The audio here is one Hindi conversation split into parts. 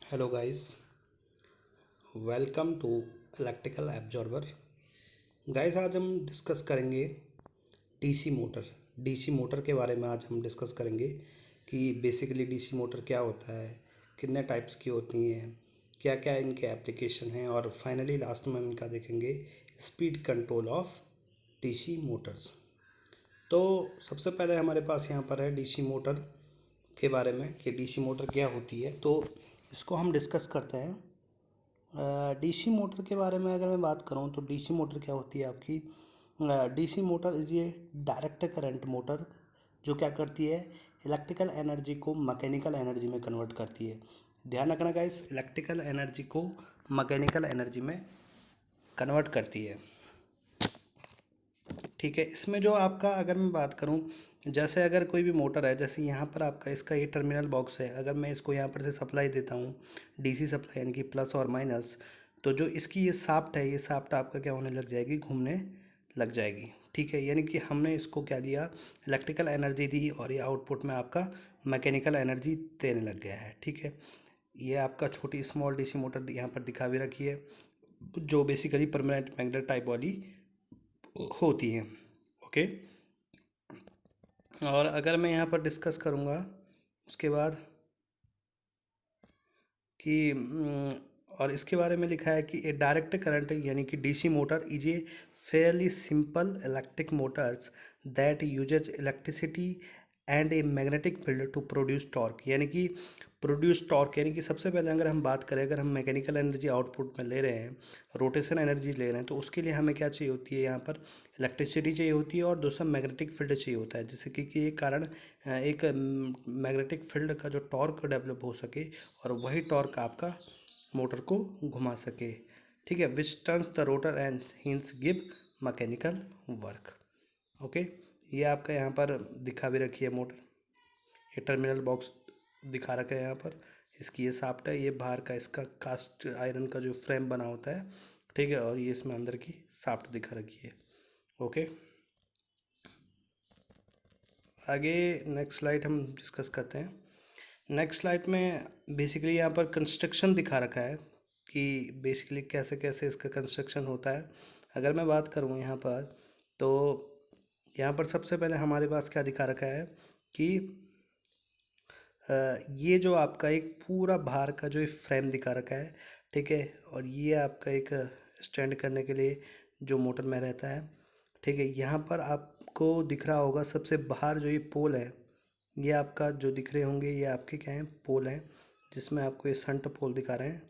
Hello guys, welcome to electrical absorber. Guys, आज हम डिस्कस करेंगे डीसी मोटर। डीसी मोटर के बारे में आज हम डिस्कस करेंगे कि बेसिकली डीसी मोटर क्या होता है, कितने टाइप्स की होती हैं, क्या क्या इनके एप्लीकेशन हैं, और फाइनली लास्ट में हम इनका देखेंगे speed control of DC Motors. तो सबसे पहले हमारे पास यहाँ पर है डीसी मोटर के बारे में कि डीसी मोटर क्या होती है, तो इसको हम डिस्कस करते हैं। डीसी मोटर के बारे में अगर मैं बात करूं तो डीसी मोटर क्या होती है आपकी। डीसी मोटर इज ये डायरेक्ट करंट मोटर जो क्या करती है, इलेक्ट्रिकल एनर्जी को मैकेनिकल एनर्जी में कन्वर्ट करती है। ध्यान रखना गाइस, इलेक्ट्रिकल एनर्जी को मैकेनिकल एनर्जी में कन्वर्ट करती है। ठीक है, इसमें जो आपका अगर मैं बात करूं, जैसे अगर कोई भी मोटर है, जैसे यहाँ पर आपका इसका ये टर्मिनल बॉक्स है, अगर मैं इसको यहाँ पर से सप्लाई देता हूँ, डीसी सप्लाई यानी कि प्लस और माइनस, तो जो इसकी ये शाफ्ट है, ये शाफ्ट आपका क्या होने लग जाएगी, घूमने लग जाएगी। ठीक है, यानी कि हमने इसको क्या दिया, इलेक्ट्रिकल एनर्जी दी, और ये आउटपुट में आपका मैकेनिकल एनर्जी देने लग गया है। ठीक है, ये आपका छोटी स्मॉल डीसी मोटर यहाँ पर दिखा भी रखी है, जो बेसिकली परमानेंट मैग्नेट टाइप वाली होती हैं। ओके, और अगर मैं यहाँ पर डिस्कस करूँगा उसके बाद कि और इसके बारे में लिखा है कि ए डायरेक्ट करंट यानी कि DC motor is a fairly simple electric motors that uses electricity and a magnetic field to produce torque. यानी कि प्रोड्यूस टॉर्क यानी कि सबसे पहले अगर हम बात करें, अगर हम मैकेनिकल एनर्जी आउटपुट में ले रहे हैं, रोटेशन एनर्जी ले रहे हैं, तो उसके लिए हमें क्या चाहिए होती है, यहाँ पर इलेक्ट्रिसिटी चाहिए होती है, और दूसरा मैग्नेटिक फील्ड चाहिए होता है, जिससे कि ये कारण एक मैग्नेटिक फील्ड का जो टॉर्क डेवलप हो सके, और वही टॉर्क आपका मोटर को घुमा सके। ठीक है, which turns the rotor and hints give mechanical work. Okay, ये आपका यहाँ पर दिखा भी रखी है मोटर, ये टर्मिनल बॉक्स दिखा रखा है यहाँ पर। इसकी ये शाफ्ट है, ये बाहर का इसका कास्ट आयरन का जो फ्रेम बना होता है। ठीक है, और ये इसमें अंदर की शाफ्ट दिखा रखी है। ओके, आगे नेक्स्ट स्लाइड हम डिस्कस करते हैं। नेक्स्ट स्लाइड में बेसिकली यहाँ पर कंस्ट्रक्शन दिखा रखा है कि बेसिकली कैसे कैसे इसका कंस्ट्रक्शन होता है। अगर मैं बात करूँ यहाँ पर, तो यहाँ पर सबसे पहले हमारे पास क्या दिखा रखा है कि ये जो आपका एक पूरा बाहर का जो फ्रेम दिखा रखा है। ठीक है, और ये आपका एक स्टैंड करने के लिए जो मोटर में रहता है। ठीक है, यहाँ पर आपको दिख रहा होगा सबसे बाहर जो ये पोल है, ये आपका जो दिख रहे होंगे, ये आपके क्या हैं, पोल हैं, जिसमें आपको ये संट पोल दिखा रहे हैं।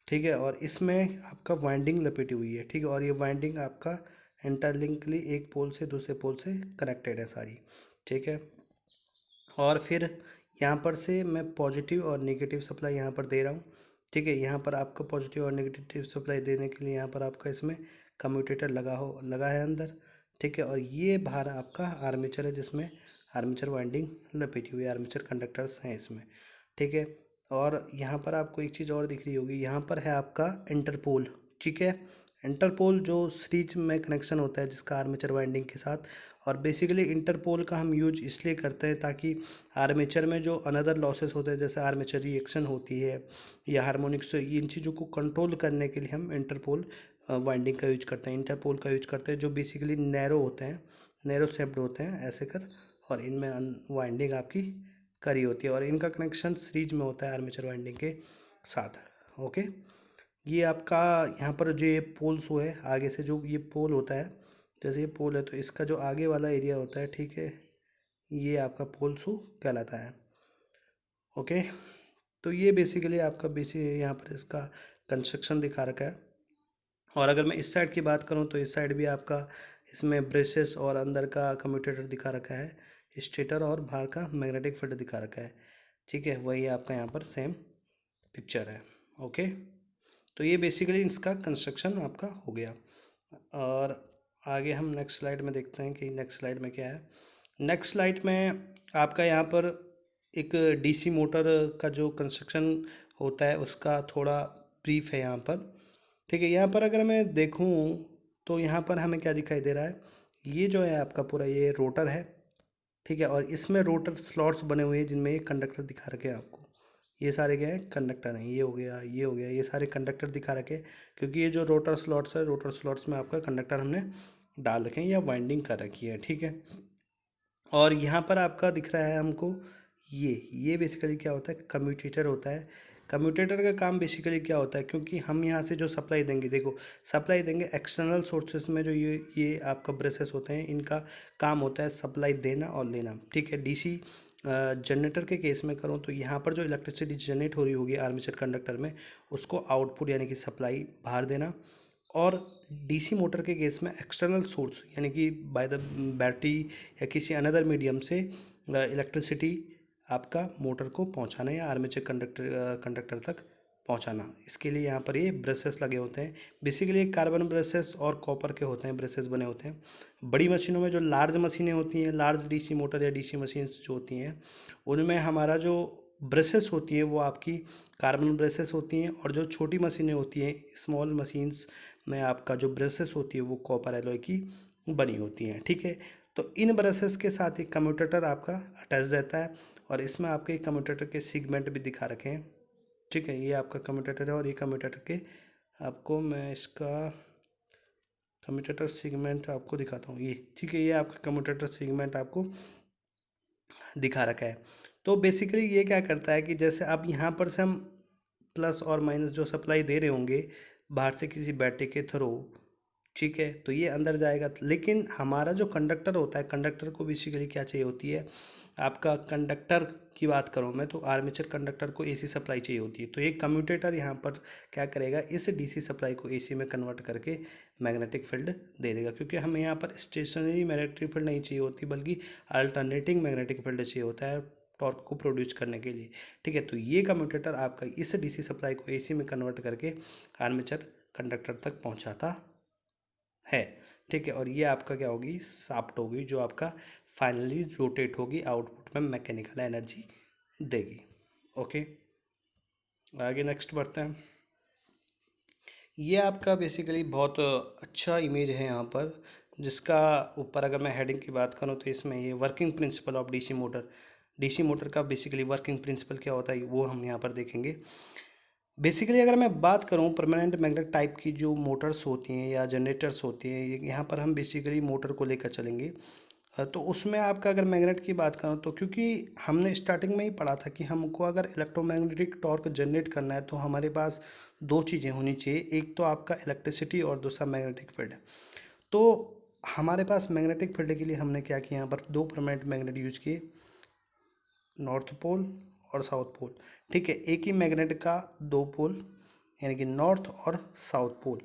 ठीक है, और इसमें आपका वाइंडिंग लपेटी हुई है। ठीक है, और ये वाइंडिंग आपका इंटरलिंकली एक पोल से दूसरे पोल से कनेक्टेड है सारी। ठीक है, और फिर यहाँ पर से मैं पॉजिटिव और नेगेटिव सप्लाई यहाँ पर दे रहा हूँ। ठीक है, यहाँ पर आपका पॉजिटिव और नेगेटिव सप्लाई देने के लिए यहाँ पर आपका इसमें कम्यूटेटर लगा है अंदर। ठीक है, और ये बाहर आपका आर्मेचर है, जिसमें आर्मेचर वाइंडिंग लपेटी हुई है, आर्मेचर कंडक्टर्स हैं इसमें। ठीक है, और यहाँ पर आपको एक चीज़ और दिख रही होगी, यहाँ पर है आपका इंटरपोल। ठीक है, इंटरपोल जो सीरीज में कनेक्शन होता है जिसका आर्मेचर वाइंडिंग के साथ। और बेसिकली इंटरपोल का हम यूज इसलिए करते हैं ताकि आर्मेचर में जो अनदर लॉसेस होते हैं, जैसे आर्मेचर रिएक्शन होती है या हार्मोनिक्स, इन चीज़ों को कंट्रोल करने के लिए हम इंटरपोल वाइंडिंग का यूज करते हैं, इंटरपोल का यूज करते हैं, जो बेसिकली नैरो होते हैं, नैरो शेप्ड होते हैं ऐसे कर, और इनमें वाइंडिंग आपकी करी होती है, और इनका कनेक्शन सीरीज में होता है आर्मेचर वाइंडिंग के साथ। ओके, ये आपका यहाँ पर जो ये पोल शो है, आगे से जो ये पोल होता है, जैसे ये पोल है तो इसका जो आगे वाला एरिया होता है, ठीक है, ये आपका पोल शो कहलाता है। ओके, तो ये बेसिकली आपका यहाँ पर इसका कंस्ट्रक्शन दिखा रखा है। और अगर मैं इस साइड की बात करूँ तो इस साइड भी आपका इसमें ब्रेसेस और अंदर का कम्यूटेटर दिखा रखा है, स्टेटर और बाहर का मैग्नेटिक फील्ड दिखा रखा है। ठीक है, वही आपका यहाँ पर सेम पिक्चर है। ओके, तो ये बेसिकली इसका कंस्ट्रक्शन आपका हो गया। और आगे हम नेक्स्ट स्लाइड में देखते हैं कि नेक्स्ट स्लाइड में क्या है। नेक्स्ट स्लाइड में आपका यहाँ पर एक डीसी मोटर का जो कंस्ट्रक्शन होता है उसका थोड़ा ब्रीफ है यहाँ पर। ठीक है, यहाँ पर अगर मैं देखूँ तो यहाँ पर हमें क्या दिखाई दे रहा है, ये जो है आपका पूरा ये रोटर है। ठीक है, और इसमें रोटर स्लॉट्स बने हुए हैं जिनमें ये कंडक्टर दिखा रखे हैं आपको, ये सारे क्या हैं, कंडक्टर हैं। ये हो गया, ये हो गया, ये सारे कंडक्टर दिखा रखे हैं, क्योंकि ये जो रोटर स्लॉट्स है, रोटर स्लॉट्स में आपका कंडक्टर हमने डाल रखे हैं या वाइंडिंग कर रखी है, ठीक है। और यहाँ पर आपका दिख रहा है हमको, ये बेसिकली क्या होता है, कम्यूटेटर होता है। कम्यूटेटर का काम बेसिकली क्या होता है, क्योंकि हम यहाँ से जो सप्लाई देंगे, देखो सप्लाई देंगे एक्सटर्नल सोर्सेस में, जो ये आपका ब्रेसेस होते हैं, इनका काम होता है सप्लाई देना और लेना, ठीक है। डीसी जनरेटर के केस में करूँ तो यहाँ पर जो इलेक्ट्रिसिटी जनरेट हो रही होगी आर्मेचर कंडक्टर में, उसको आउटपुट यानी कि सप्लाई बाहर देना। और डीसी मोटर के केस में एक्सटर्नल सोर्स यानी कि बाय द बैटरी या किसी अनदर मीडियम से इलेक्ट्रिसिटी आपका मोटर को पहुंचाना या आर्मेचर कंडक्टर तक पहुंचाना। इसके लिए यहाँ पर ये ब्रेसेस लगे होते हैं। बेसिकली कार्बन ब्रेसेस और कॉपर के होते हैं, ब्रेसेस बने होते हैं। बड़ी मशीनों में जो लार्ज मशीनें होती हैं, लार्ज डीसी मोटर या डीसी मशीन्स जो होती हैं, उनमें हमारा जो ब्रेसेस होती हैं वो आपकी कार्बन ब्रेसेस होती हैं, और जो छोटी मशीनें होती हैं, स्मॉल मशीन्स में आपका जो ब्रेसेस होती है वो कॉपर एलॉय की बनी होती हैं, ठीक है। तो इन ब्रेसेस के साथ एक कम्यूटेटर आपका अटैच रहता है, और इसमें आपके कम्यूटेटर के सेगमेंट भी दिखा रखे हैं, ठीक है। ये आपका कम्यूटेटर है, और ये कम्यूटेटर के आपको मैं इसका कम्यूटेटर सेगमेंट आपको दिखाता हूँ, ये ठीक है। ये आपका कम्यूटेटर सेगमेंट आपको दिखा रखा है। तो बेसिकली ये क्या करता है कि जैसे अब यहाँ पर से हम प्लस और माइनस जो सप्लाई दे रहे होंगे बाहर से किसी बैटरी के थ्रू, ठीक है, तो ये अंदर जाएगा। लेकिन हमारा जो कंडक्टर होता है, कंडक्टर को बेसिकली क्या चाहिए होती है, आपका कंडक्टर की बात करूँ मैं तो आर्मेचर कंडक्टर को एसी सप्लाई चाहिए होती है। तो एक कम्यूटेटर यहाँ पर क्या करेगा, इस डीसी सप्लाई को एसी में कन्वर्ट करके मैग्नेटिक फील्ड दे देगा, क्योंकि हमें यहाँ पर स्टेशनरी मैग्नेटिक फील्ड नहीं चाहिए होती, बल्कि अल्टरनेटिंग मैग्नेटिक फील्ड चाहिए होता है टॉर्क को प्रोड्यूस करने के लिए, ठीक है। तो ये कम्यूटेटर आपका इस डीसी सप्लाई को एसी में कन्वर्ट करके आर्मेचर कंडक्टर तक पहुंचाता है, ठीक है। और ये आपका क्या होगी, शाफ्ट होगी, जो आपका फाइनली रोटेट होगी, आउटपुट में मैकेनिकल एनर्जी देगी। ओके, आगे नेक्स्ट बढ़ते हैं। ये आपका बेसिकली बहुत अच्छा इमेज है यहाँ पर, जिसका ऊपर अगर मैं हेडिंग की बात करूँ तो इसमें ये working principle of DC motor, DC motor का बेसिकली वर्किंग प्रिंसिपल क्या होता है वो हम यहाँ पर देखेंगे। बेसिकली अगर मैं बात करूं परमानेंट मैग्नेट टाइप की जो मोटर्स होती हैं या जनरेटर्स होती हैं, यहाँ पर हम बेसिकली मोटर को लेकर चलेंगे। तो उसमें आपका अगर मैग्नेट की बात करूं तो, क्योंकि हमने स्टार्टिंग में ही पढ़ा था कि हमको अगर इलेक्ट्रोमैग्नेटिक टॉर्क जनरेट करना है तो हमारे पास दो चीज़ें होनी चाहिए, एक तो आपका इलेक्ट्रिसिटी और दूसरा मैग्नेटिक फील्ड। तो हमारे पास मैग्नेटिक फील्ड के लिए हमने क्या किया, यहाँ पर दो परमानेंट मैग्नेट यूज किए, नॉर्थ पोल और साउथ पोल, ठीक है। एक ही मैग्नेट का दो पोल यानी कि नॉर्थ और साउथ पोल।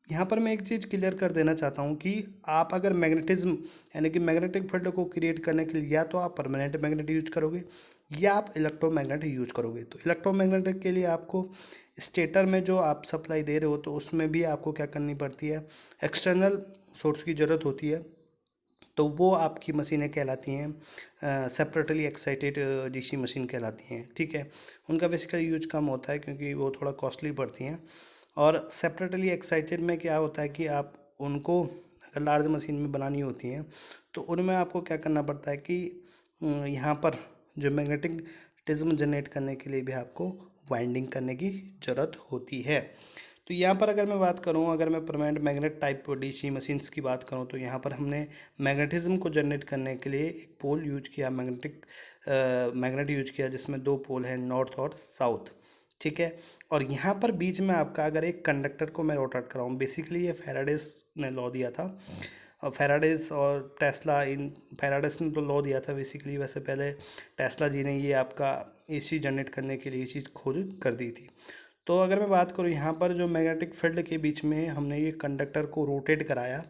यहाँ पर मैं एक चीज़ क्लियर कर देना चाहता हूँ कि आप अगर मैग्नेटिज्म यानी कि मैग्नेटिक फील्ड को क्रिएट करने के लिए या तो आप परमानेंट मैग्नेट यूज करोगे या आप इलेक्ट्रोमैग्नेट यूज करोगे। तो इलेक्ट्रोमैग्नेटिक के लिए आपको स्टेटर में जो आप सप्लाई दे रहे हो तो उसमें भी आपको क्या करनी पड़ती है, एक्सटर्नल सोर्स की ज़रूरत होती है। तो वो आपकी मशीनें कहलाती हैं सेपरेटली एक्साइटेड डीसी मशीन कहलाती हैं, ठीक है। उनका बेसिकली यूज कम होता है क्योंकि वो थोड़ा कॉस्टली पड़ती हैं। और सेपरेटली एक्साइटेड में क्या होता है कि आप उनको अगर लार्ज मशीन में बनानी होती हैं तो उनमें आपको क्या करना पड़ता है कि यहाँ पर जो मैग्नेटिज्म जनरेट करने के लिए भी आपको वाइंडिंग करने की ज़रूरत होती है। तो यहाँ पर अगर मैं बात करूँ, अगर मैं permanent magnet type DC machines की बात करूँ तो यहाँ पर हमने मैग्नेटिज्म को जनरेट करने के लिए एक पोल यूज किया, मैग्नेट यूज किया, जिसमें दो पोल हैं नॉर्थ और साउथ, ठीक है। और यहाँ पर बीच में आपका अगर एक कंडक्टर को मैं रोटेट कराऊँ, बेसिकली ये फैराडेस ने लॉ दिया था, और फैराडेस और टेस्ला, इन फैराडेस ने तो लॉ दिया था बेसिकली, वैसे पहले टेस्ला जी ने ये आपका एसी जनरेट करने के लिए ये चीज़ खोज कर दी थी। तो अगर मैं बात करूँ यहाँ पर जो मैग्नेटिक फील्ड के बीच में हमने ये कंडक्टर को रोटेट कराया,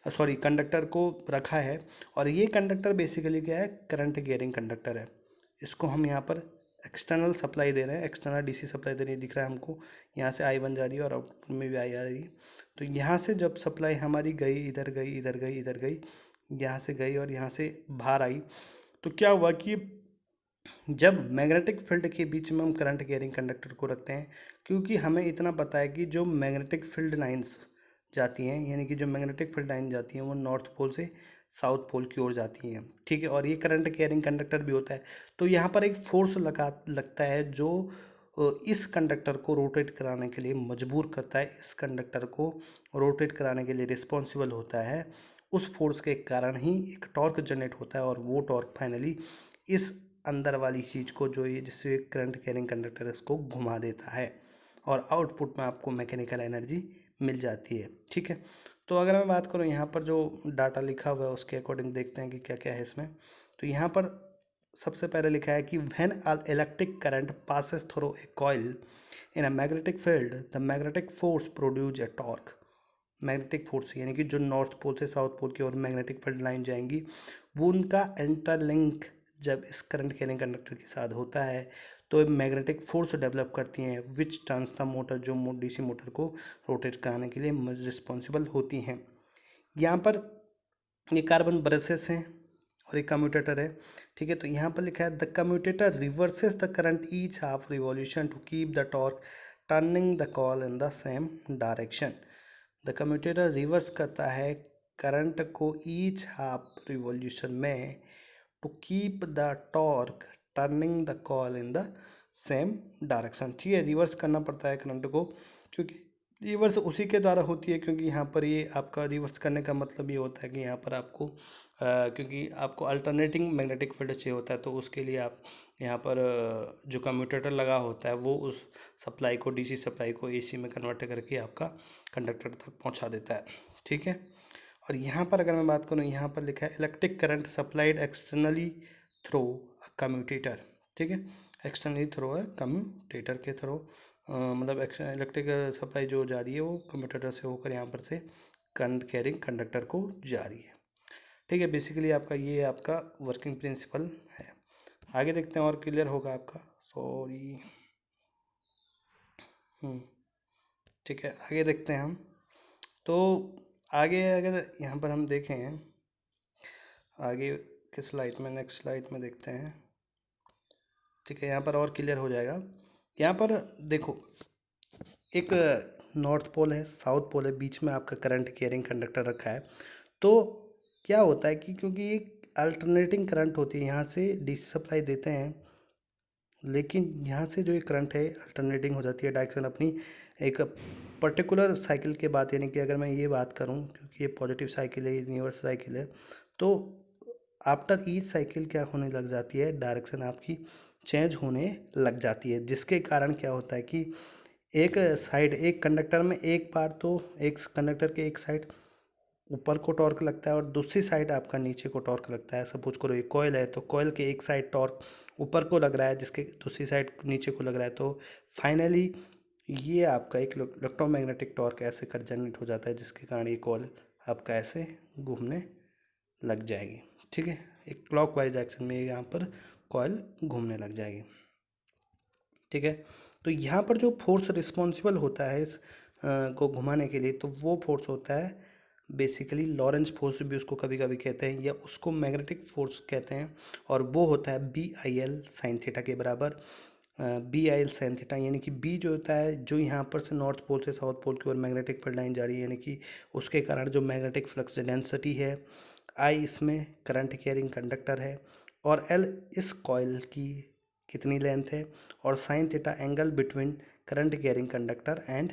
सॉरी कंडक्टर को रखा है, और ये कंडक्टर बेसिकली क्या है, करंट गियरिंग कंडक्टर है। इसको हम यहाँ पर एक्सटर्नल सप्लाई दे रहे हैं, एक्सटर्नल डीसी सप्लाई दे रही है, दिख रहा है हमको यहाँ से आई बन जा रही है और आउटपुट में भी आई आ रही है। तो यहाँ से जब सप्लाई हमारी गई, इधर गई, इधर गई, इधर गई, यहाँ से गई और यहाँ से बाहर आई, तो क्या हुआ कि जब मैग्नेटिक फील्ड के बीच में हम करंट कैरिंग कंडक्टर को रखते हैं, क्योंकि हमें इतना पता है कि जो मैग्नेटिक फील्ड लाइंस जाती हैं, यानी कि जो मैग्नेटिक फील्ड लाइन जाती हैं वो नॉर्थ पोल से साउथ पोल की ओर जाती हैं, ठीक है। और ये करंट कैरिंग कंडक्टर भी होता है। तो यहाँ पर एक फोर्स लगता है जो इस कंडक्टर को रोटेट कराने के लिए मजबूर करता है, इस कंडक्टर को रोटेट कराने के लिए रिस्पॉन्सिबल होता है। उस फोर्स के कारण ही एक टॉर्क जनरेट होता है और वो टॉर्क फाइनली इस अंदर वाली चीज़ को, जो ये जिससे करंट कैरिंग कंडक्टर है, इसको घुमा देता है और आउटपुट में आपको मैकेनिकल एनर्जी मिल जाती है, ठीक है। तो अगर मैं बात करूँ यहाँ पर जो डाटा लिखा हुआ है उसके अकॉर्डिंग देखते हैं कि क्या क्या है इसमें। तो यहाँ पर सबसे पहले लिखा है कि when a electric current passes through a coil in a magnetic field the magnetic force produce a torque. Magnetic force यानी कि जो नॉर्थ पोल से साउथ पोल की ओर मैग्नेटिक फील्ड लाइन जाएंगी, वो उनका इंटरलिंक जब इस करंट कैरिंग कंडक्टर के साथ होता है तो मैग्नेटिक फोर्स डेवलप करती हैं विच टर्न्स द मोटर, जो डीसी मोटर को रोटेट कराने के लिए रिस्पॉन्सिबल होती हैं। यहाँ पर ये कार्बन ब्रशेस हैं और एक कम्यूटेटर है, ठीक है। तो यहाँ पर लिखा है the commutator reverses the current each half revolution to keep the torque turning the coil in the same direction. The commutator reverse करता है करंट को ईच हाफ रिवॉल्यूशन में to keep the torque turning the coil in the same direction, ठीक है। रिवर्स करना पड़ता है करंट को, क्योंकि रिवर्स उसी के द्वारा होती है, क्योंकि यहाँ पर ये आपका रिवर्स करने का मतलब ये होता है कि यहाँ पर आपको क्योंकि आपको अल्टरनेटिंग मैग्नेटिक फील्ड चाहिए होता है, तो उसके लिए आप यहाँ पर जो कम्यूटेटर लगा होता है वो उस सप्लाई को, डीसी सप्लाई को एसी में कन्वर्ट करके आपका कंडक्टर तक पहुँचा देता है, ठीक है। और यहाँ पर अगर मैं बात करूँ, यहाँ पर लिखा है electric current supplied externally through a commutator, ठीक है। एक्सटर्नली थ्रू है कम्यूटेटर के थ्रू, मतलब इलेक्ट्रिक सप्लाई जो जा रही है वो कम्यूटेटर से होकर यहाँ पर से करंट कैरिंग कंडक्टर को जा रही है, ठीक है। बेसिकली आपका ये आपका वर्किंग प्रिंसिपल है। आगे देखते हैं और क्लियर होगा आपका, सॉरी। ठीक है, आगे देखते हैं हम। तो आगे अगर यहाँ पर हम देखें, आगे के स्लाइड में, नेक्स्ट स्लाइड में देखते हैं, ठीक है। यहाँ पर और क्लियर हो जाएगा। यहाँ पर देखो, एक नॉर्थ पोल है, साउथ पोल है, बीच में आपका करंट कैरिंग कंडक्टर रखा है। तो क्या होता है कि क्योंकि एक अल्टरनेटिंग करंट होती है, यहाँ से डीसी सप्लाई देते हैं, लेकिन यहाँ से जो ये करंट है अल्टरनेटिंग हो जाती है डायरेक्शन अपनी एक पर्टिकुलर साइकिल के बाद। यानी कि अगर मैं ये बात करूँ, क्योंकि ये पॉजिटिव साइकिल है, ये रिवर्स साइकिल है, तो आफ्टर ईच साइकिल क्या होने लग जाती है, डायरेक्शन आपकी चेंज होने लग जाती है, जिसके कारण क्या होता है कि एक साइड, एक कंडक्टर में एक बार तो एक कंडक्टर के एक साइड ऊपर को टॉर्क लगता है और दूसरी साइड आपका नीचे को टॉर्क लगता है। सपोज करो ये कॉयल है, तो कॉयल के एक साइड टॉर्क ऊपर को लग रहा है, जिसके दूसरी साइड नीचे को लग रहा है, तो फाइनली ये आपका एक इलेक्ट्रोमैग्नेटिक टॉर्क ऐसे कर जनरेट हो जाता है, जिसके कारण ये कॉयल आपका ऐसे घूमने लग जाएगी, ठीक है। एक क्लॉकवाइज डायरेक्शन में यहाँ पर कॉयल घूमने लग जाएगी, ठीक है। तो यहाँ पर जो फोर्स रिस्पॉन्सिबल होता है इस को घुमाने के लिए, तो वो फोर्स होता है बेसिकली लॉरेंज फोर्स भी उसको कभी कभी कहते हैं, या उसको मैग्नेटिक फोर्स कहते हैं। और वो होता है B I L sine theta के बराबर। B I L sine theta यानी कि बी जो होता है, जो यहाँ पर से नॉर्थ पोल से साउथ पोल की ओर मैग्नेटिक फील्ड लाइन जा रही है, यानी कि उसके कारण जो मैग्नेटिक फ्लक्स डेंसिटी है। आई इसमें करंट कैरिंग कंडक्टर है, और एल इस कॉइल की कितनी लेंथ है, और sine theta angle between current carrying conductor and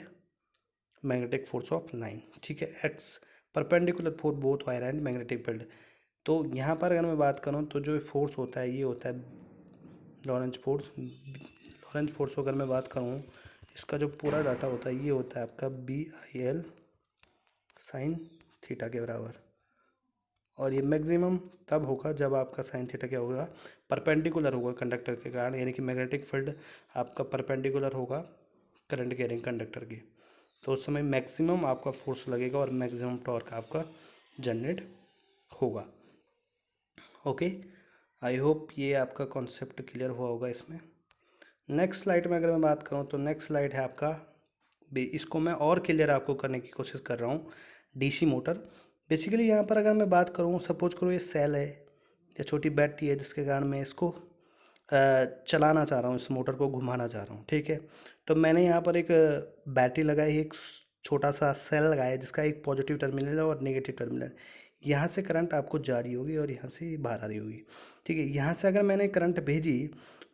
magnetic force of line, ठीक है। X perpendicular for both wire and magnetic field. तो यहाँ पर अगर मैं बात करूँ तो जो फोर्स होता है ये होता है लॉरेंज फोर्स। लॉरेंज फोर्स अगर मैं बात करूँ, इसका जो पूरा डाटा होता है ये होता है आपका B I L sine theta के बराबर। और ये मैक्सिमम तब होगा जब आपका साइन थीटा क्या होगा, परपेंडिकुलर होगा कंडक्टर के कारण, यानी कि मैग्नेटिक फील्ड आपका परपेंडिकुलर होगा करंट कैरिंग कंडक्टर की। तो उस समय मैक्सिमम आपका फोर्स लगेगा और मैक्सिमम टॉर्क आपका जनरेट होगा। ओके, आई होप ये आपका कॉन्सेप्ट क्लियर हुआ होगा इसमें। नेक्स्ट स्लाइड में अगर मैं बात करूँ तो नेक्स्ट स्लाइड है आपका, इसको मैं और क्लियर आपको करने की कोशिश कर रहा हूँ, डीसी मोटर। बेसिकली यहाँ पर अगर मैं बात करूँ, सपोज करो ये सेल है या छोटी बैटरी है, जिसके कारण मैं इसको चलाना चाह रहा हूँ, इस मोटर को घुमाना चाह रहा हूँ, ठीक है। तो मैंने यहाँ पर एक बैटरी लगाई है, एक छोटा सा सेल लगाया है, जिसका एक पॉजिटिव टर्मिनल है और नेगेटिव टर्मिनल। यहाँ से करंट आपको जारी होगी और यहाँ से बाहर आ रही होगी। ठीक है, यहाँ से अगर मैंने करंट भेजी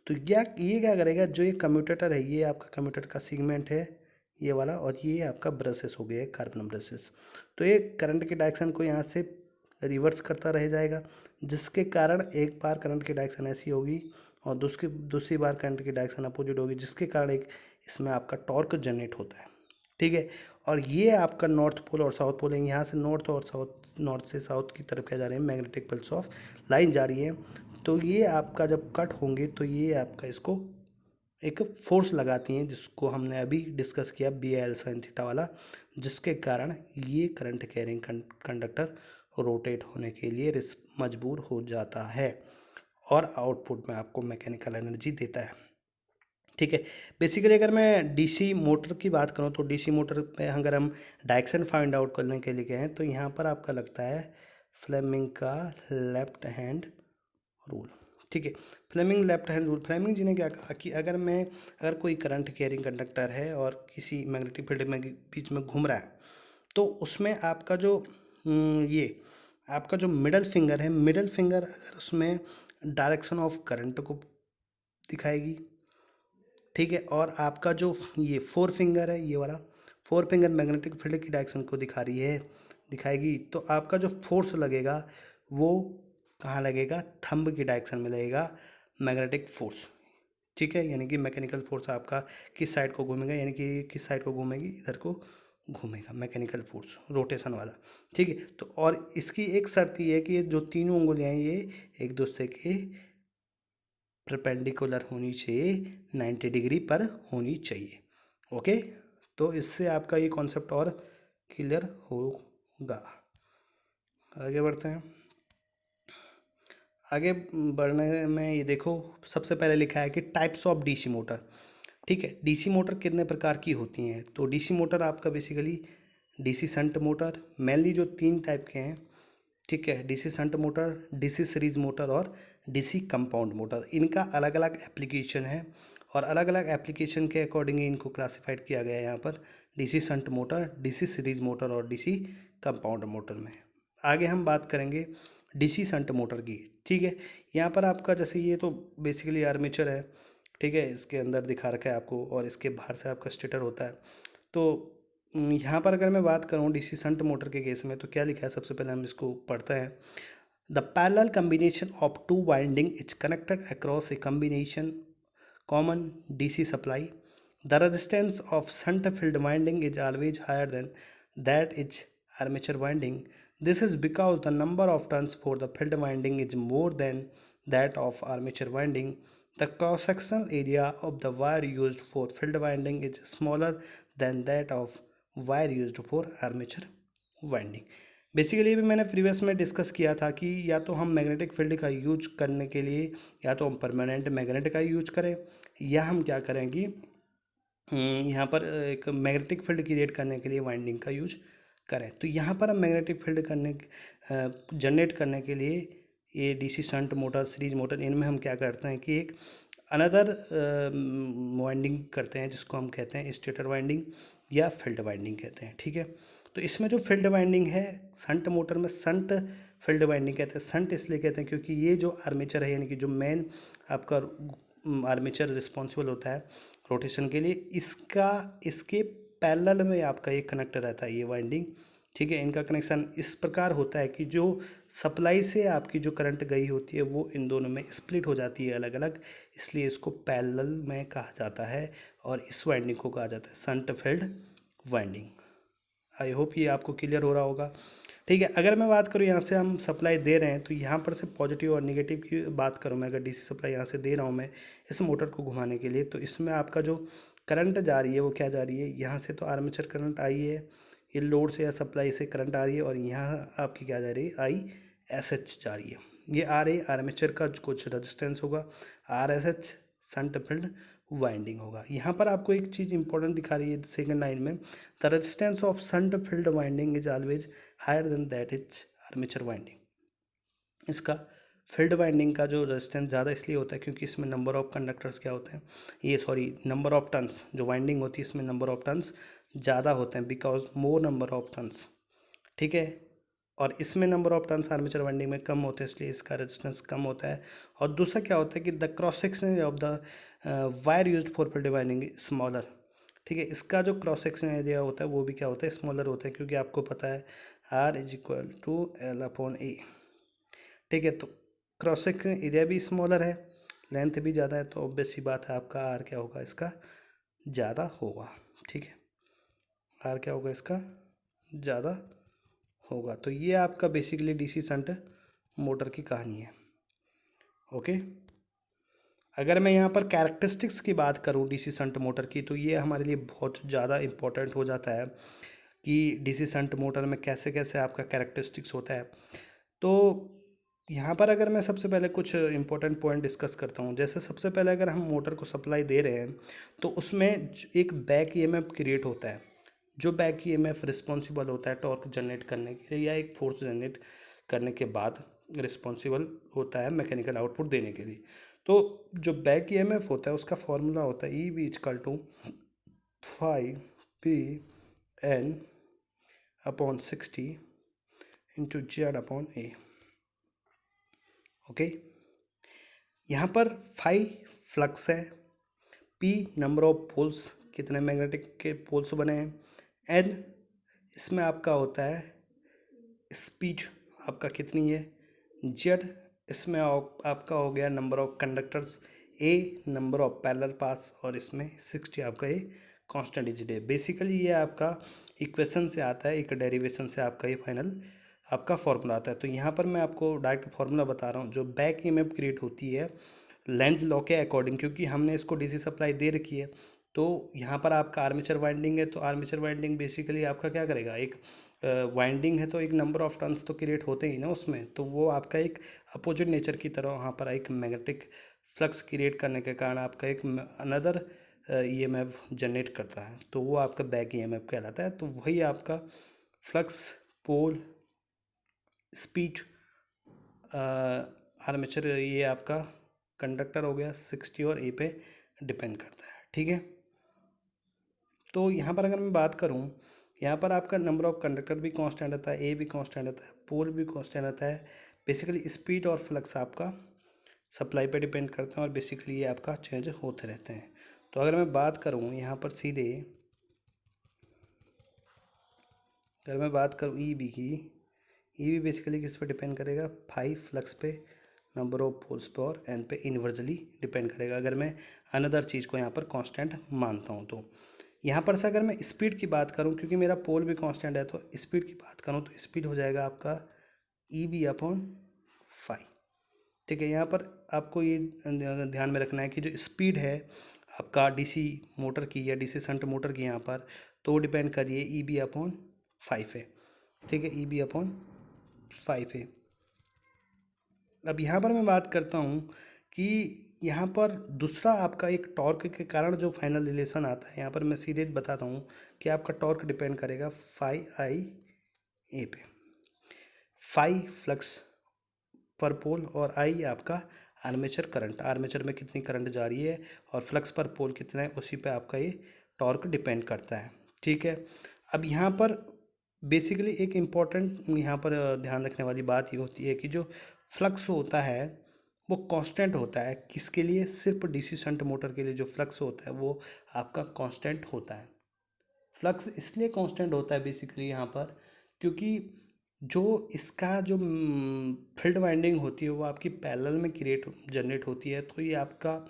तो ये क्या करेगा, जो ये कम्यूटेटर है, ये आपका कम्यूटेटर का सेगमेंट है ये वाला, और ये आपका ब्रशेस हो गया है, कार्बन ब्रशेस। तो ये करंट की डायरेक्शन को यहाँ से रिवर्स करता रह जाएगा, जिसके कारण एक बार करंट की डायरेक्शन ऐसी होगी और दूसरी बार करंट की डायरेक्शन अपोजिट होगी, जिसके कारण एक इसमें आपका टॉर्क जनरेट होता है। ठीक है, और ये आपका नॉर्थ पोल और साउथ पोल है, यहाँ से नॉर्थ से साउथ की तरफ क्या जा रहे हैं, मैग्नेटिक पल्स ऑफ लाइन जा रही है। तो ये आपका जब कट होंगे तो ये आपका इसको एक फोर्स लगाती हैं, जिसको हमने अभी डिस्कस किया बी एल साइन थीटा वाला, जिसके कारण ये करंट कैरिंग कंडक्टर रोटेट होने के लिए मजबूर हो जाता है और आउटपुट में आपको मैकेनिकल एनर्जी देता है। ठीक है, बेसिकली अगर मैं डीसी मोटर की बात करूं तो डीसी मोटर पे अगर हम डायरेक्शन फाइंड आउट करने के लिए गए हैं तो यहाँ पर आपका लगता है फ्लेमिंग का लेफ्ट हैंड रूल। ठीक है, Fleming left hand rule, Fleming ji ने क्या कहा कि अगर कोई करंट कैरिंग कंडक्टर है और किसी मैग्नेटिक फील्ड में बीच में घूम रहा है, तो उसमें आपका जो ये आपका जो मिडल फिंगर है, मिडल फिंगर अगर उसमें डायरेक्शन ऑफ करंट को दिखाएगी। ठीक है, और आपका जो ये फोर फिंगर है, ये वाला फोर फिंगर मैग्नेटिक फील्ड की डायरेक्शन को दिखाएगी। तो आपका जो फोर्स लगेगा वो कहाँ लगेगा, थंब की डायरेक्शन में लगेगा मैग्नेटिक फोर्स। ठीक है, यानी कि मैकेनिकल फोर्स आपका किस साइड को घूमेगा, यानी कि किस साइड को घूमेगी, इधर को घूमेगा मैकेनिकल फोर्स रोटेशन वाला। ठीक है, तो और इसकी एक शर्त ये है कि ये जो तीनों उंगलियां हैं ये एक दूसरे के परपेंडिकुलर होनी चाहिए, 90 डिग्री पर होनी चाहिए। ओके, तो इससे आपका ये कॉन्सेप्ट और क्लियर होगा। आगे बढ़ते हैं। आगे बढ़ने में ये देखो, सबसे पहले लिखा है कि टाइप्स ऑफ डीसी मोटर। ठीक है, डीसी मोटर कितने प्रकार की होती हैं, तो डीसी मोटर आपका basically DC shunt motor, mainly जो तीन टाइप के हैं। ठीक है, DC shunt motor, DC series motor और डीसी कंपाउंड मोटर, इनका अलग अलग एप्लीकेशन है और अलग अलग एप्लीकेशन के अकॉर्डिंग इनको क्लासिफाइड किया गया है यहाँ पर, DC shunt motor, DC series motor और डीसी कंपाउंड मोटर में। आगे हम बात करेंगे डीसी शंट मोटर की। ठीक है, यहाँ पर आपका जैसे ये तो बेसिकली आर्मेचर है। ठीक है, इसके अंदर दिखा रखा है आपको और इसके बाहर से आपका स्टेटर होता है। तो यहाँ पर अगर मैं बात करूँ डीसी शंट मोटर के केस में तो क्या लिखा है, सबसे पहले हम इसको पढ़ते हैं। The parallel combination of two winding is connected across a combination common DC supply. The resistance of shunt field winding is always higher than that its armature winding. This is because the number of turns for the field winding is more than that of armature winding. The cross-sectional area of the wire used for field winding is smaller than that of wire used for armature winding. Basically भी मैंने प्रीवियस में डिस्कस किया था कि या तो हम मैग्नेटिक फील्ड का यूज करने के लिए या तो हम परमानेंट मैग्नेट का यूज करें, या हम क्या करें कि यहाँ पर एक मैग्नेटिक फील्ड क्रिएट करने के लिए वाइंडिंग का यूज करें। तो यहाँ पर हम मैग्नेटिक फील्ड जनरेट करने के लिए ये DC shunt motor, series motor, इनमें हम क्या करते हैं कि एक अनदर वाइंडिंग करते हैं जिसको हम कहते हैं स्टेटर वाइंडिंग या फील्ड वाइंडिंग कहते हैं। ठीक है, तो इसमें जो फील्ड वाइंडिंग है शंट मोटर में, शंट फील्ड वाइंडिंग कहते हैं। शंट इसलिए कहते हैं क्योंकि ये जो आर्मेचर है, यानी कि जो मेन आपका आर्मेचर रिस्पॉन्सिबल होता है रोटेशन के लिए, इसके पैरेलल में आपका ये कनेक्टर रहता है ये वाइंडिंग। ठीक है, इनका कनेक्शन इस प्रकार होता है कि जो सप्लाई से आपकी जो करंट गई होती है वो इन दोनों में स्प्लिट हो जाती है अलग अलग, इसलिए इसको पैरेलल में कहा जाता है और इस वाइंडिंग को कहा जाता है shunt field winding. I hope ये आपको क्लियर हो रहा होगा। ठीक है, अगर मैं बात करूँ यहाँ से हम सप्लाई दे रहे हैं तो यहाँ पर से पॉजिटिव और निगेटिव की बात करूँ मैं, अगर डीसी सप्लाई यहाँ से दे रहा हूँ मैं इस मोटर को घुमाने के लिए, तो इसमें आपका जो करंट जा रही है वो क्या जा रही है, यहाँ से तो आर्मेचर करंट आई है, ये लोड से या सप्लाई से करंट आ रही है, और यहाँ आपकी क्या जा रही है, आई एस एच जा रही है। ये आ रही आर्मेचर का कुछ रजिस्टेंस होगा, R S H shunt field winding होगा। यहाँ पर आपको एक चीज़ इंपॉर्टेंट दिखा रही है सेकंड लाइन में, the resistance of shunt field winding is always higher than that is armature winding. इसका फील्ड वाइंडिंग का जो रेजिस्टेंस ज़्यादा इसलिए होता है क्योंकि इसमें नंबर ऑफ कंडक्टर्स क्या होते हैं, ये सॉरी नंबर ऑफ टर्न्स, जो वाइंडिंग होती है इसमें नंबर ऑफ टर्न्स ज़्यादा होते हैं, because more number of turns. ठीक है, और इसमें number of turns armature winding में कम होते हैं, इसलिए इसका रेजिस्टेंस कम होता है। और दूसरा क्या होता है कि the cross section of the wire used for field winding smaller. ठीक है, इसका जो क्रॉस सेक्शन एरिया होता है वो भी क्या होता है, स्मॉलर होता है, क्योंकि आपको पता है R is equal to L/A। ठीक है, तो क्रॉस सेक्शन एरिया भी स्मॉलर है, लेंथ भी ज़्यादा है, तो ऑब्वियस सी बात है आपका R क्या होगा, इसका ज़्यादा होगा। ठीक है, R क्या होगा, इसका ज़्यादा होगा। तो ये आपका बेसिकली डीसी शंट मोटर की कहानी है। ओके, अगर मैं यहाँ पर कैरेक्टरिस्टिक्स की बात करूँ डीसी शंट मोटर की, तो ये हमारे लिए बहुत ज़्यादा इम्पोर्टेंट हो जाता है कि डीसी शंट मोटर में कैसे कैसे आपका कैरेक्टरिस्टिक्स होता है। तो यहाँ पर अगर मैं सबसे पहले कुछ इंपॉर्टेंट पॉइंट डिस्कस करता हूँ, जैसे सबसे पहले अगर हम मोटर को सप्लाई दे रहे हैं तो उसमें एक बैक ईएमएफ क्रिएट होता है, जो बैक ईएमएफ रिस्पॉन्सिबल होता है टॉर्क जनरेट करने के लिए या एक फोर्स जनरेट करने के बाद रिस्पॉन्सिबल होता है मैकेनिकल आउटपुट देने के लिए। तो जो बैक ईएमएफ होता है उसका फॉर्मूला होता है E V equal to 5P/N/60 into Z/A। ओके, यहाँ पर फाई फ्लक्स है, पी नंबर ऑफ पोल्स, कितने मैग्नेटिक के पोल्स बने हैं, एन इसमें आपका होता है स्पीड आपका कितनी है, जेड इसमें आपका हो गया number of conductors, A number of parallel paths, और इसमें 60 आपका ये कांस्टेंट इज डे। बेसिकली ये आपका इक्वेशन से आता है, एक डेरिवेशन से आपका ये फाइनल आपका फॉर्मूला आता है। तो यहाँ पर मैं आपको डायरेक्ट फार्मूला बता रहा हूँ। जो बैक ईएमएफ क्रिएट होती है लेंज लॉ के अकॉर्डिंग, क्योंकि हमने इसको डीसी सप्लाई दे रखी है, तो यहाँ पर आपका आर्मेचर वाइंडिंग है, तो आर्मेचर वाइंडिंग बेसिकली आपका क्या करेगा, एक वाइंडिंग है तो एक नंबर ऑफ टर्न्स तो क्रिएट होते ही ना उसमें, तो वो आपका एक अपोजिट नेचर की तरह वहाँ पर एक मैग्नेटिक फ्लक्स क्रिएट करने के कारण आपका एक अनदर ईएमएफ जनरेट करता है, तो वो आपका बैक ईएमएफ कहलाता है। तो वही आपका फ्लक्स, पोल, स्पीड, आर्मेचर, ये आपका कंडक्टर हो गया 60 और ए पे डिपेंड करता है। ठीक है, तो यहाँ पर अगर मैं बात करूँ, यहाँ पर आपका नंबर ऑफ कंडक्टर भी कांस्टेंट रहता है, ए भी कांस्टेंट रहता है, पोल भी कांस्टेंट रहता है। बेसिकली स्पीड और फ्लक्स आपका सप्लाई पे डिपेंड करते हैं और बेसिकली ये आपका चेंज होते रहते हैं। तो अगर मैं बात करूँ यहाँ पर सीधे, अगर मैं बात करूँ ई बी की, ई भी बेसिकली किस पे डिपेंड करेगा, 5 फ्लक्स पे, नंबर ऑफ पोल्स पे और एन पे इन्वर्सली डिपेंड करेगा, अगर मैं अनदर चीज़ को यहाँ पर कांस्टेंट मानता हूँ। तो यहाँ पर से अगर मैं स्पीड की बात करूँ, क्योंकि मेरा पोल भी कांस्टेंट है, तो स्पीड की बात करूँ तो स्पीड हो जाएगा आपका EB/5। ठीक है, यहाँ पर आपको ये ध्यान में रखना है कि जो स्पीड है आपका डीसी मोटर की या डीसी शंट मोटर की यहाँ पर, तो वो डिपेंड करिए EB/5 है। ठीक है, EB/5 है। अब यहाँ पर मैं बात करता हूँ कि यहाँ पर दूसरा आपका एक टॉर्क के कारण जो फाइनल रिलेशन आता है, यहाँ पर मैं सीधे बताता हूँ कि आपका टॉर्क डिपेंड करेगा 5IA पे। 5 फ्लक्स पर पोल और आई आपका आर्मेचर करंट, आर्मेचर में कितनी करंट जा रही है, और फ्लक्स पर पोल कितना है, उसी पे आपका ये टॉर्क डिपेंड करता है। ठीक है, अब यहाँ पर बेसिकली एक इम्पॉर्टेंट यहाँ पर ध्यान रखने वाली बात ये होती है कि जो फ्लक्स होता है वो कांस्टेंट होता है, किसके लिए, सिर्फ डीसी शंट मोटर के लिए जो फ्लक्स होता है वो आपका कांस्टेंट होता है। फ्लक्स इसलिए कांस्टेंट होता है बेसिकली यहाँ पर, क्योंकि जो इसका जो फील्ड वाइंडिंग होती है वो आपकी पैरेलल में क्रिएट जनरेट होती है, तो ये आपका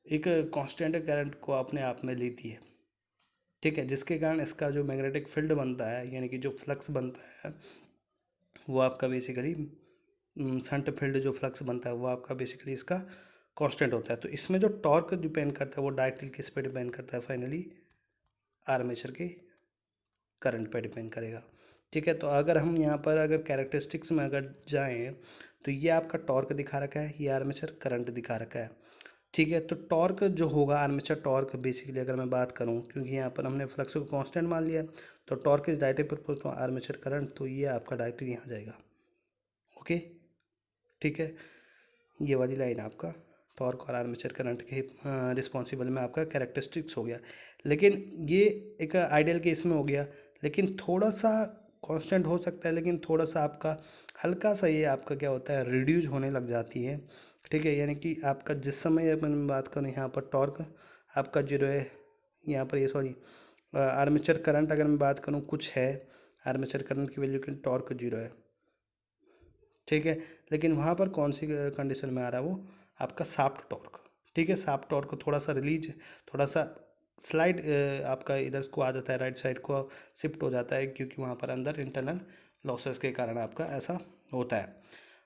एक कांस्टेंट करंट को अपने आप में लेती है। ठीक है, जिसके कारण इसका जो मैग्नेटिक फील्ड बनता है, यानी कि जो फ्लक्स बनता है वो आपका बेसिकली शंट फील्ड जो फ्लक्स बनता है वो आपका बेसिकली इसका कांस्टेंट होता है। तो इसमें जो टॉर्क डिपेंड करता है वो डायरेक्टली किस पे डिपेंड करता है, फाइनली आर्मेचर के करंट पे डिपेंड करेगा। ठीक है, तो अगर हम यहाँ पर अगर कैरेक्टरिस्टिक्स में अगर जाएँ तो ये आपका टॉर्क दिखा रखा है, ये आर्मेचर करंट दिखा रखा है। ठीक है, तो टॉर्क जो होगा, आर्मेचर टॉर्क बेसिकली अगर मैं बात करूँ, क्योंकि यहाँ पर हमने फ्लक्स को कांस्टेंट मान लिया, तो torque is directly proportional to armature current, तो ये आपका डायरेक्टली यहाँ जाएगा। ओके, ठीक है, ये वाली लाइन आपका टॉर्क और आर्मेचर करंट के रिस्पॉन्सिबल में आपका कैरेक्टरिस्टिक्स हो गया। लेकिन ये एक आइडियल केस में हो गया, लेकिन थोड़ा सा कांस्टेंट हो सकता है, लेकिन थोड़ा सा आपका हल्का सा ये आपका क्या होता है, रिड्यूज होने लग जाती है। ठीक है, यानी कि आपका जिस समय अगर मैं बात करूँ यहाँ पर टॉर्क आपका जीरो है, यहाँ पर ये सॉरी आर्मेचर करंट अगर मैं बात करूँ कुछ है, आर्मेचर करंट की वैल्यू की टॉर्क जीरो है। ठीक है, लेकिन वहाँ पर कौन सी कंडीशन में आ रहा है वो आपका साफ्ट टॉर्क। ठीक है, साफ्ट टॉर्क थोड़ा सा रिलीज, थोड़ा सा स्लाइड आपका इधर को आ जाता है, राइट साइड को शिफ्ट हो जाता है, क्योंकि वहाँ पर अंदर इंटरनल लॉसेस के कारण आपका ऐसा होता है।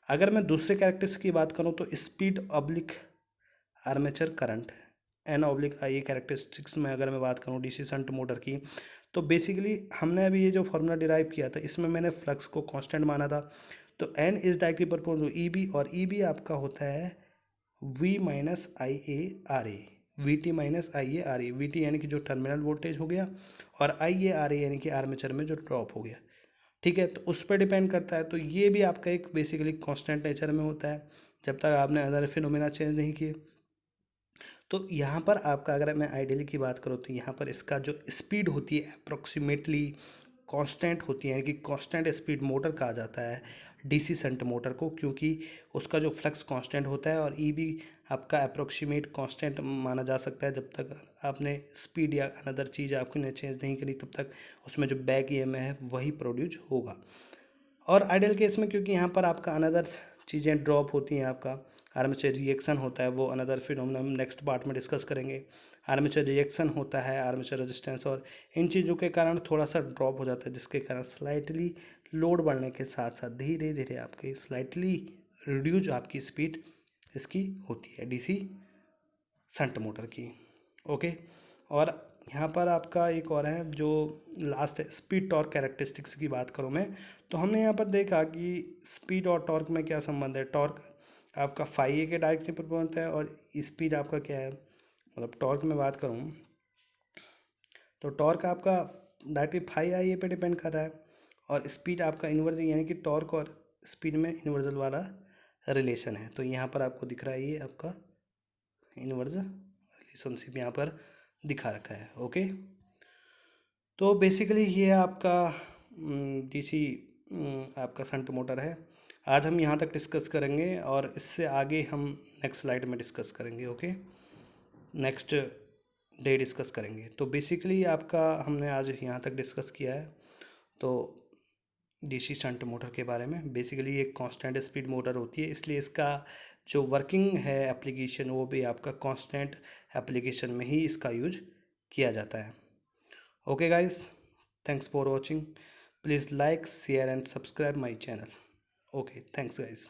अगर मैं दूसरे कैरेक्टर्स की बात करूँ तो speed oblique armature current and oblique I A characteristics में अगर मैं बात करूँ डीसी शंट मोटर की, तो बेसिकली हमने अभी ये जो फॉर्मूला डिराइव किया था इसमें मैंने फ्लक्स को कांस्टेंट माना था। तो N is directly proportional to E B, और ई बी आपका होता है V minus I A R A, V T minus I A R A, V T यानी कि जो टर्मिनल वोल्टेज हो गया, और आई ए आर ए यानी कि आर्मेचर में जो ड्रॉप हो गया। ठीक है, तो उस पर डिपेंड करता है। तो ये भी आपका एक बेसिकली कांस्टेंट नेचर में होता है जब तक आपने अदर फिनोमेना चेंज नहीं किए। तो यहाँ पर आपका अगर मैं आइडियली की बात करूँ तो यहाँ पर इसका जो स्पीड होती है अप्रोक्सीमेटली कांस्टेंट होती है, यानी कि कांस्टेंट स्पीड मोटर कहा जाता है डीसी शंट मोटर को, क्योंकि उसका जो फ्लक्स कांस्टेंट होता है, और ई भी आपका अप्रोक्सीमेट कांस्टेंट माना जा सकता है जब तक आपने स्पीड या अनदर चीज़ आपने चेंज नहीं करी, तब तक उसमें जो बैक ईएमएफ है वही प्रोड्यूस होगा। और आइडियल केस में क्योंकि यहाँ पर आपका अनदर चीज़ें ड्रॉप होती हैं, आपका आर्मेचर रिएक्शन होता है, वो अनदर फिनोमेना हम नेक्स्ट पार्ट में डिस्कस करेंगे। आर्मेचर रिएक्शन होता है, आर्मेचर रेजिस्टेंस, और इन चीज़ों के कारण थोड़ा सा ड्रॉप हो जाता है, जिसके कारण स्लाइटली लोड बढ़ने के साथ साथ धीरे धीरे आपकी स्लाइटली रिड्यूज आपकी स्पीड इसकी होती है डीसी शंट मोटर की। ओके, और यहाँ पर आपका एक और है जो लास्ट है, स्पीड टॉर्क कैरेक्टरिस्टिक्स की बात करूँ मैं, तो हमने यहाँ पर देखा कि स्पीड और टॉर्क में क्या संबंध है। टॉर्क आपका फाई ए के डायरेक्टली प्रोपोर्शनल है, और स्पीड आपका क्या है, मतलब टॉर्क में बात करूँ तो टॉर्क आपका डायरेक्टली फाई आई ए पे डिपेंड कर रहा है, और स्पीड आपका इन्वर्स, यानी कि टॉर्क और स्पीड में इन्वर्जल वाला रिलेशन है। तो यहाँ पर आपको दिख रहा है ये आपका इन्वर्स रिलेशनशिप यहाँ पर दिखा रखा है। ओके, तो बेसिकली ये आपका डीसी आपका शंट मोटर है। आज हम यहाँ तक डिस्कस करेंगे, और इससे आगे हम नेक्स्ट स्लाइड में डिस्कस करेंगे। ओके, नेक्स्ट डे डिस्कस करेंगे। तो बेसिकली आपका हमने आज यहाँ तक डिस्कस किया है तो डीसी शंट मोटर के बारे में। बेसिकली एक कांस्टेंट स्पीड मोटर होती है, इसलिए इसका जो वर्किंग है एप्लीकेशन, वो भी आपका कांस्टेंट एप्लीकेशन में ही इसका यूज किया जाता है। Okay guys, thanks for watching. Please like, share and subscribe my channel. Okay, thanks guys.